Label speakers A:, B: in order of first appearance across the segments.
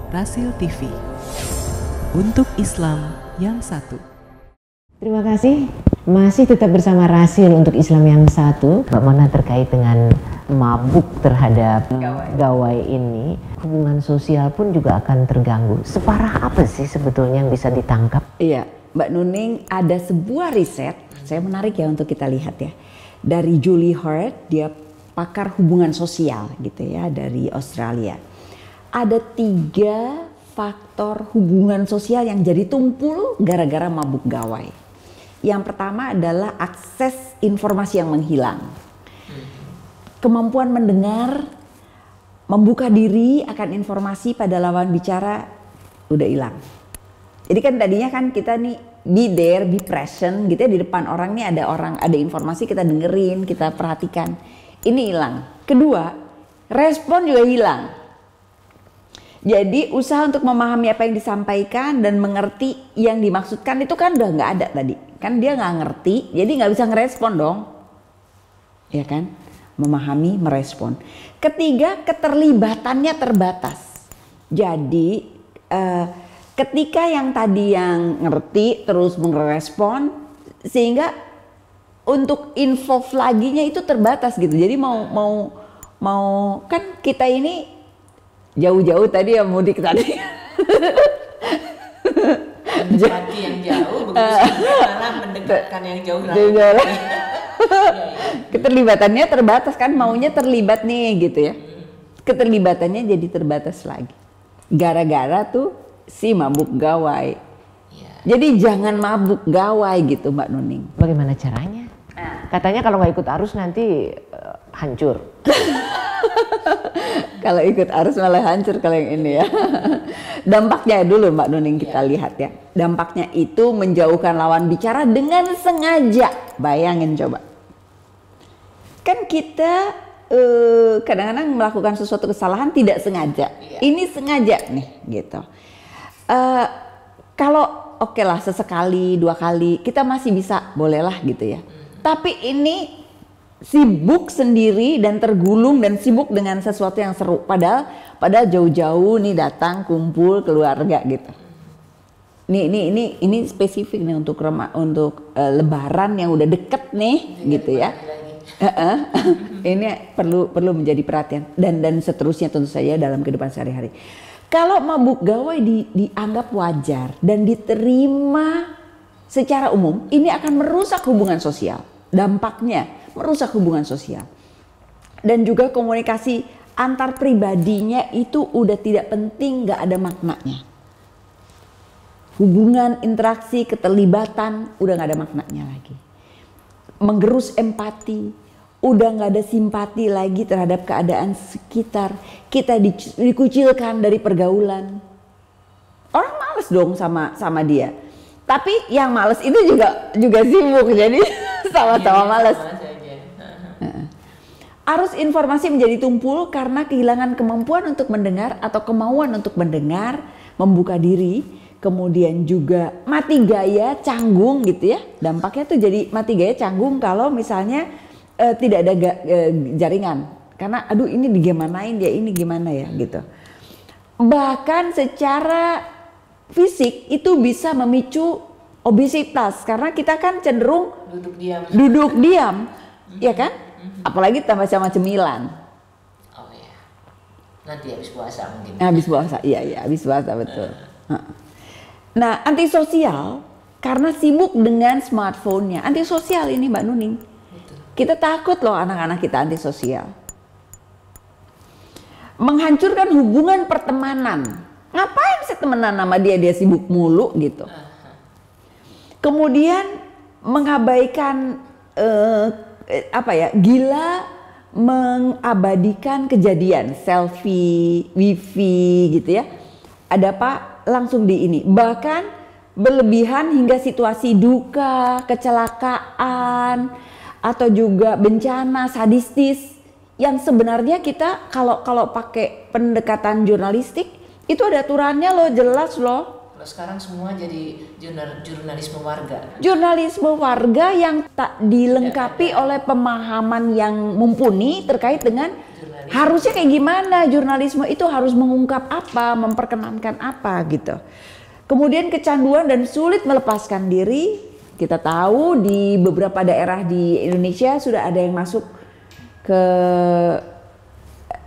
A: Rasil TV, untuk Islam yang satu.
B: Terima kasih, masih tetap bersama Rasil untuk Islam yang satu. Mbak Mona, terkait dengan mabuk terhadap gawai ini, hubungan sosial pun juga akan terganggu. Separah apa sih sebetulnya yang bisa ditangkap?
C: Iya, Mbak Nuning, ada sebuah riset, saya menarik ya untuk kita lihat ya. Dari Julie Hart, dia pakar hubungan sosial gitu ya, dari Australia. Ada 3 faktor hubungan sosial yang jadi tumpul gara-gara mabuk gawai. Yang pertama adalah akses informasi yang menghilang. Kemampuan mendengar, membuka diri akan informasi pada lawan bicara udah hilang. Jadi kan tadinya kan kita nih be there, be present gitu ya, di depan orang nih ada informasi, kita dengerin, kita perhatikan. Ini hilang. Kedua, respon juga hilang. Jadi usaha untuk memahami apa yang disampaikan dan mengerti yang dimaksudkan itu kan udah nggak ada tadi. Kan dia nggak ngerti, jadi nggak bisa ngerespon dong. Ya kan? Memahami, merespon. Ketiga, keterlibatannya terbatas. Jadi ketika yang tadi yang ngerti terus merespon, sehingga untuk info laginya itu terbatas gitu. Jadi mau kan kita ini jauh-jauh tadi ya, mudik tadi.
D: Mendekati yang jauh, begitu malah mendekatkan yang jauh lagi.
C: Keterlibatannya terbatas kan, maunya terlibat nih gitu ya. Keterlibatannya jadi terbatas lagi. Gara-gara tuh si mabuk gawai. Jadi jangan mabuk gawai gitu Mbak Nuning.
B: Bagaimana caranya? Katanya kalau nggak ikut arus nanti hancur.
C: Kalau ikut arus malah hancur kalau yang ini ya. Dampaknya dulu Mbak Nuning kita lihat ya. Dampaknya itu menjauhkan lawan bicara dengan sengaja. Bayangin coba. Kan kita kadang-kadang melakukan sesuatu kesalahan tidak sengaja. Ini sengaja nih gitu. Kalau oke lah sesekali, 2 kali kita masih bisa, bolehlah gitu ya. Tapi ini sibuk sendiri dan tergulung dan sibuk dengan sesuatu yang seru, padahal jauh-jauh nih datang kumpul keluarga gitu. Ini spesifik nih untuk Lebaran yang udah deket nih gitu ya. Ini perlu menjadi perhatian dan seterusnya tentu saja dalam kehidupan sehari-hari. Kalau mabuk gawai dianggap wajar dan diterima secara umum, ini akan merusak hubungan sosial. Dampaknya merusak hubungan sosial. Dan juga komunikasi antar pribadinya itu udah tidak penting, gak ada maknanya. Hubungan, interaksi, keterlibatan udah gak ada maknanya lagi. Menggerus empati, udah gak ada simpati lagi terhadap keadaan sekitar. Kita dikucilkan dari pergaulan. Orang males dong sama dia. Tapi yang males itu juga sibuk, jadi sama-sama males. Arus informasi menjadi tumpul karena kehilangan kemampuan untuk mendengar atau kemauan untuk mendengar, membuka diri, kemudian juga mati gaya, canggung gitu ya. Dampaknya tuh jadi mati gaya, canggung kalau misalnya tidak ada jaringan. Karena aduh ini digimanain dia, ini gimana ya gitu. Bahkan secara fisik itu bisa memicu obesitas karena kita kan cenderung duduk diam, ya kan? Apalagi tambah sama cemilan.
D: Oh ya, nanti habis puasa mungkin.
C: Habis puasa, iya habis puasa betul. Nah, antisosial karena sibuk dengan smartphone-nya. Antisosial ini Mbak Nuning. Betul. Kita takut loh anak-anak kita antisosial. Menghancurkan hubungan pertemanan. Ngapain sih temenan sama dia sibuk mulu gitu. Kemudian mengabaikan gila mengabadikan kejadian, selfie, wifi gitu ya. Ada apa langsung di ini. Bahkan berlebihan hingga situasi duka, kecelakaan atau juga bencana sadistis yang sebenarnya kita kalau pakai pendekatan jurnalistik itu ada aturannya loh, jelas loh.
D: Kalau sekarang semua jadi jurnalisme warga.
C: Jurnalisme warga yang tak dilengkapi oleh pemahaman yang mumpuni terkait dengan harusnya kayak gimana, jurnalisme itu harus mengungkap apa, memperkenankan apa gitu. Kemudian kecanduan dan sulit melepaskan diri. Kita tahu di beberapa daerah di Indonesia sudah ada yang masuk ke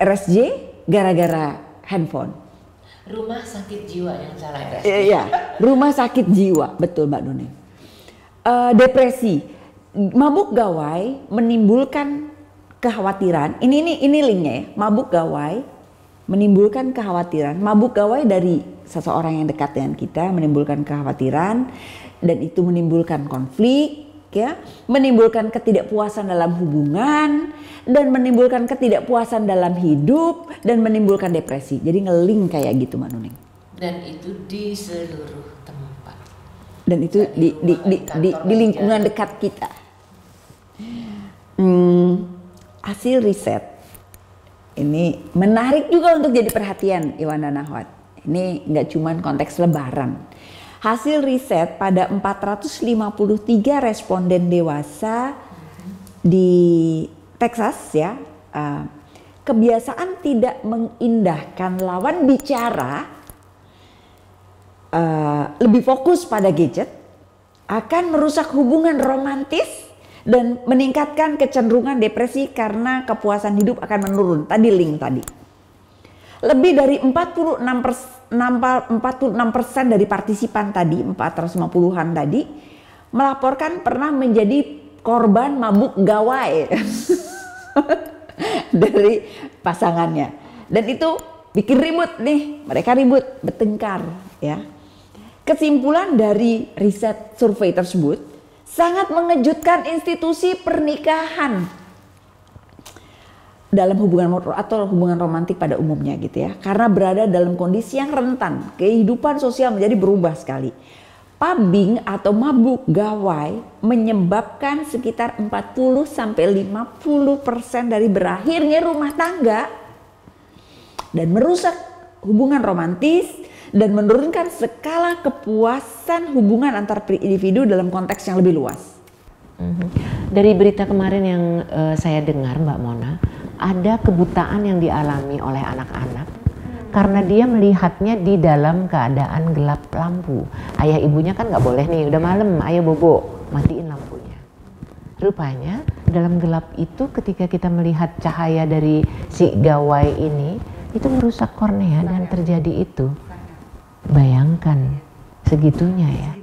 C: RSJ gara-gara handphone.
D: Rumah sakit jiwa yang salah ya.
C: Iya, rumah sakit jiwa, betul Mbak Nuning. Depresi, mabuk gawai menimbulkan kekhawatiran. Ini linknya ya. Mabuk gawai menimbulkan kekhawatiran. Mabuk gawai dari seseorang yang dekat dengan kita menimbulkan kekhawatiran dan itu menimbulkan konflik, ya, menimbulkan ketidakpuasan dalam hubungan dan menimbulkan ketidakpuasan dalam hidup dan menimbulkan depresi. Jadi ngeling kayak gitu Mbak Nuning.
D: Dan itu di seluruh tempat.
C: Dan itu di lingkungan dekat kita. Hasil riset ini menarik juga untuk jadi perhatian Iwan dan Ahwat. Ini nggak cuman konteks lebaran. Hasil riset pada 453 responden dewasa di Texas ya, kebiasaan tidak mengindahkan lawan bicara, lebih fokus pada gadget, akan merusak hubungan romantis dan meningkatkan kecenderungan depresi karena kepuasan hidup akan menurun. Tadi link tadi. Lebih dari 46% dari partisipan tadi, 450-an tadi, melaporkan pernah menjadi korban mabuk gawai dari pasangannya. Dan itu bikin ribut nih, mereka ribut, bertengkar ya. Kesimpulan dari riset survei tersebut sangat mengejutkan institusi pernikahan dalam hubungan atau hubungan romantik pada umumnya gitu ya, karena berada dalam kondisi yang rentan, kehidupan sosial menjadi berubah sekali. Pubbing atau mabuk gawai menyebabkan sekitar 40-50% dari berakhirnya rumah tangga dan merusak hubungan romantis dan menurunkan skala kepuasan hubungan antar individu dalam konteks yang lebih luas.
B: Dari berita kemarin yang saya dengar Mbak Mona, ada kebutaan yang dialami oleh anak-anak karena dia melihatnya di dalam keadaan gelap lampu. Ayah ibunya kan nggak boleh nih, udah malam, ayo bobo, matiin lampunya. Rupanya dalam gelap itu ketika kita melihat cahaya dari si gawai ini, itu merusak kornea dan terjadi itu. Bayangkan segitunya ya.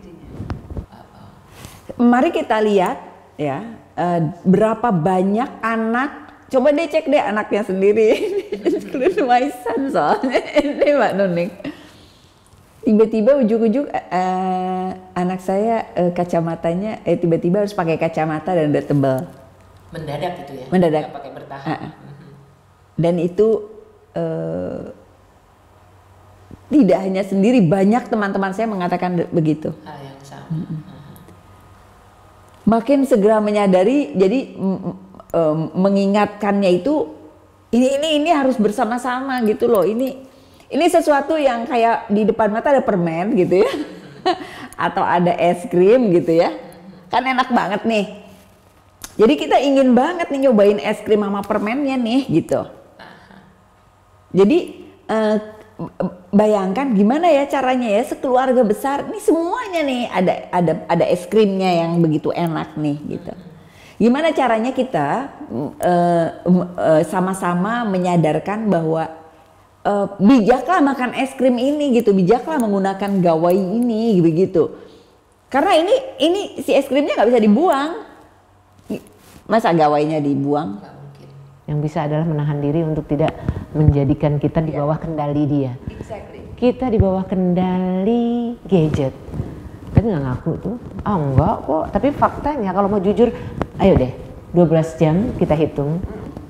C: Mari kita lihat ya, berapa banyak anak. Coba deh cek deh anaknya sendiri. Include my son soalnya ini Mbak Nuning. Tiba-tiba ujuk-ujuk anak saya kacamatanya tiba-tiba harus pakai kacamata dan udah tebal.
D: Mendadak itu ya?
C: Mendadak.
D: Nggak pakai bertahap.
C: Dan itu tidak hanya sendiri, banyak teman-teman saya mengatakan begitu.
D: Hal yang sama.
C: Makin segera menyadari, jadi mengingatkannya itu ini harus bersama-sama gitu loh. Ini sesuatu yang kayak di depan mata ada permen gitu ya, atau ada es krim gitu ya, kan enak banget nih. Jadi kita ingin banget nih nyobain es krim sama permennya nih gitu. Jadi bayangkan gimana ya caranya ya sekeluarga besar ini semuanya nih ada es krimnya yang begitu enak nih gitu. Gimana caranya kita sama-sama menyadarkan bahwa bijaklah makan es krim ini gitu, bijaklah menggunakan gawai ini gitu. Karena ini si es krimnya nggak bisa dibuang, masa gawainya dibuang?
B: Yang bisa adalah menahan diri untuk tidak menjadikan kita di bawah kendali dia.
C: Exactly.
B: Kita di bawah kendali gadget. Tapi nggak ngaku tuh, enggak kok. Tapi faktanya kalau mau jujur, ayo deh 12 jam kita hitung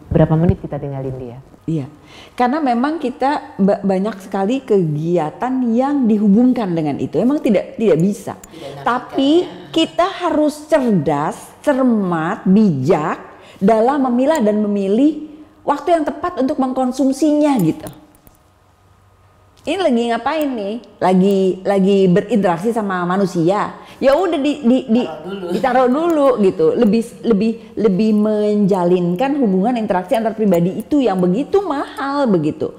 B: berapa menit kita tinggalin dia.
C: Iya, karena memang kita banyak sekali kegiatan yang dihubungkan dengan itu. Emang tidak bisa. Tapi kita harus cerdas, cermat, bijak dalam memilah dan memilih waktu yang tepat untuk mengkonsumsinya gitu. ini lagi ngapain nih? Lagi berinteraksi sama manusia. Ya udah ditaruh dulu gitu. Lebih menjalinkan hubungan interaksi antar pribadi itu yang begitu mahal begitu.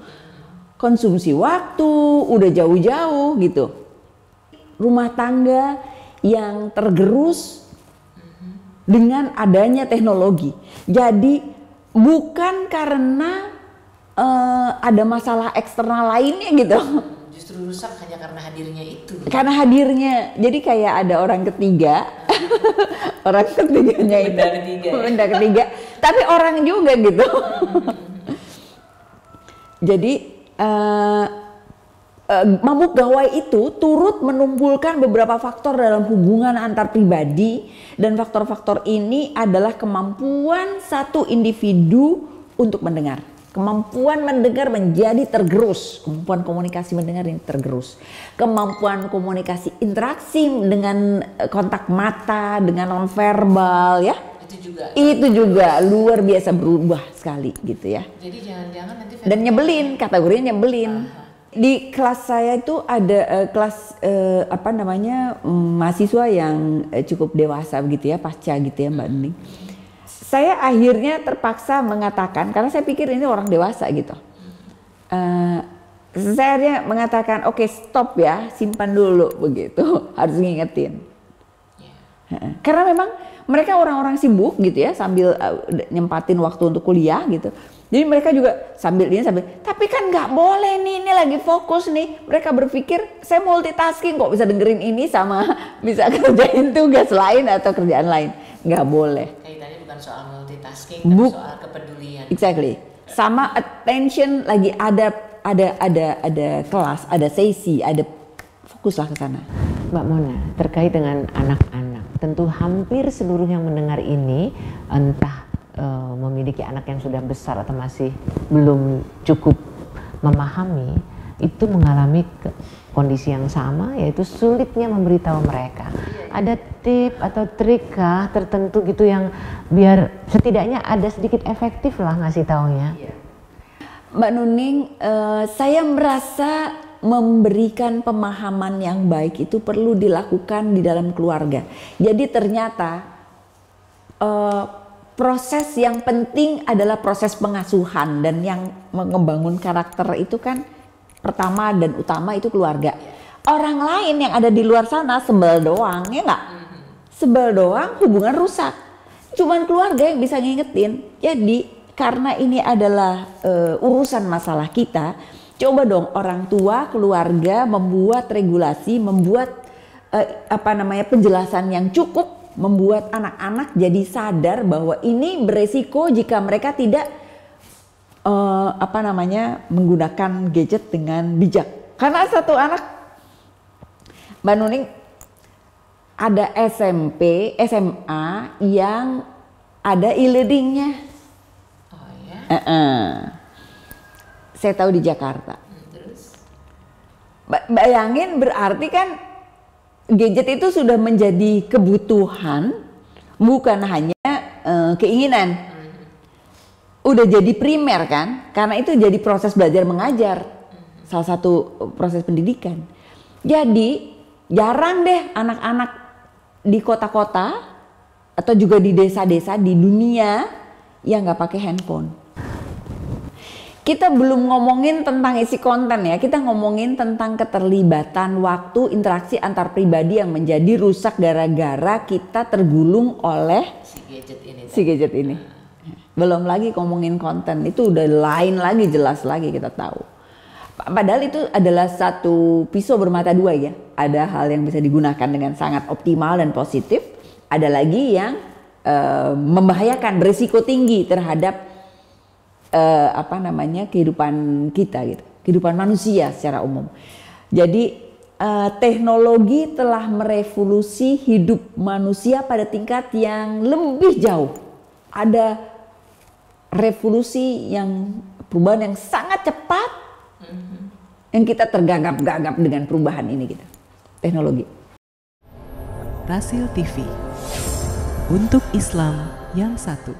C: Konsumsi waktu udah jauh-jauh gitu. Rumah tangga yang tergerus dengan adanya teknologi. Jadi bukan karena ada masalah eksternal lainnya gitu.
D: Justru rusak hanya karena hadirnya itu.
C: Karena hadirnya, jadi kayak ada orang ketiga, orang ketiganya itu, benda ketiga, tapi orang juga gitu. Jadi mabuk gawai itu turut menumpulkan beberapa faktor dalam hubungan antar pribadi, dan faktor-faktor ini adalah kemampuan satu individu untuk mendengar. Kemampuan mendengar menjadi tergerus, kemampuan komunikasi mendengar ini tergerus, kemampuan komunikasi interaksi dengan kontak mata, dengan nonverbal ya, itu juga luar biasa berubah sekali gitu ya.
D: Jadi jangan-jangan nanti
C: dan nyebelin, kategorinya nyebelin. Di kelas saya itu ada kelas mahasiswa yang cukup dewasa begitu ya, pasca gitu ya Mbak Nuning. Saya akhirnya terpaksa mengatakan, karena saya pikir ini orang dewasa gitu. Saya akhirnya mengatakan, oke, stop ya, simpan dulu begitu, harus ngingetin. Karena memang mereka orang-orang sibuk gitu ya, sambil nyempatin waktu untuk kuliah gitu. Jadi mereka juga sambil, tapi kan nggak boleh nih, ini lagi fokus nih. Mereka berpikir, saya multitasking kok, bisa dengerin ini sama bisa kerjain tugas lain atau kerjaan lain. Nggak boleh.
D: Kaitannya bukan soal multitasking, tapi soal kepedulian.
C: Exactly. Sama attention, lagi ada kelas, ada sesi, ada fokuslah ke sana.
B: Mbak Mona, terkait dengan anak-anak, tentu hampir seluruh yang mendengar ini entah memiliki anak yang sudah besar atau masih belum cukup memahami, itu mengalami kondisi yang sama, yaitu sulitnya memberitahu mereka. Ada tip atau trik kah tertentu gitu yang biar setidaknya ada sedikit efektif lah ngasih taunya?
C: Mbak Nuning, saya merasa memberikan pemahaman yang baik itu perlu dilakukan di dalam keluarga. Jadi ternyata proses yang penting adalah proses pengasuhan, dan yang membangun karakter itu kan pertama dan utama itu keluarga. Orang lain yang ada di luar sana sebel doang, ya nggak? Sebel doang, hubungan rusak. Cuman keluarga yang bisa ngingetin. Jadi karena ini adalah urusan masalah kita, coba dong orang tua, keluarga membuat regulasi, membuat penjelasan yang cukup, membuat anak-anak jadi sadar bahwa ini beresiko jika mereka tidak menggunakan gadget dengan bijak. Karena satu anak, Mbak Nuning, ada SMP, SMA yang ada e-learningnya.
D: Oh ya?
C: Saya tahu di Jakarta.
D: Terus?
C: Bayangin, berarti kan gadget itu sudah menjadi kebutuhan, bukan hanya keinginan. Udah jadi primer kan, karena itu jadi proses belajar mengajar, salah satu proses pendidikan. Jadi jarang deh anak-anak di kota-kota atau juga di desa-desa di dunia yang nggak pakai handphone. Kita belum ngomongin tentang isi konten ya, kita ngomongin tentang keterlibatan waktu interaksi antar pribadi yang menjadi rusak gara-gara kita tergulung oleh si gadget ini. Belum lagi ngomongin konten, itu udah lain lagi, jelas lagi kita tahu. Padahal itu adalah satu pisau bermata dua ya. Ada hal yang bisa digunakan dengan sangat optimal dan positif, ada lagi yang membahayakan, berisiko tinggi terhadap kehidupan kita gitu, kehidupan manusia secara umum. Jadi teknologi telah merevolusi hidup manusia pada tingkat yang lebih jauh. Ada revolusi yang perubahan yang sangat cepat, yang kita tergagap-gagap dengan perubahan ini gitu, teknologi.
A: Rasil TV untuk Islam yang satu.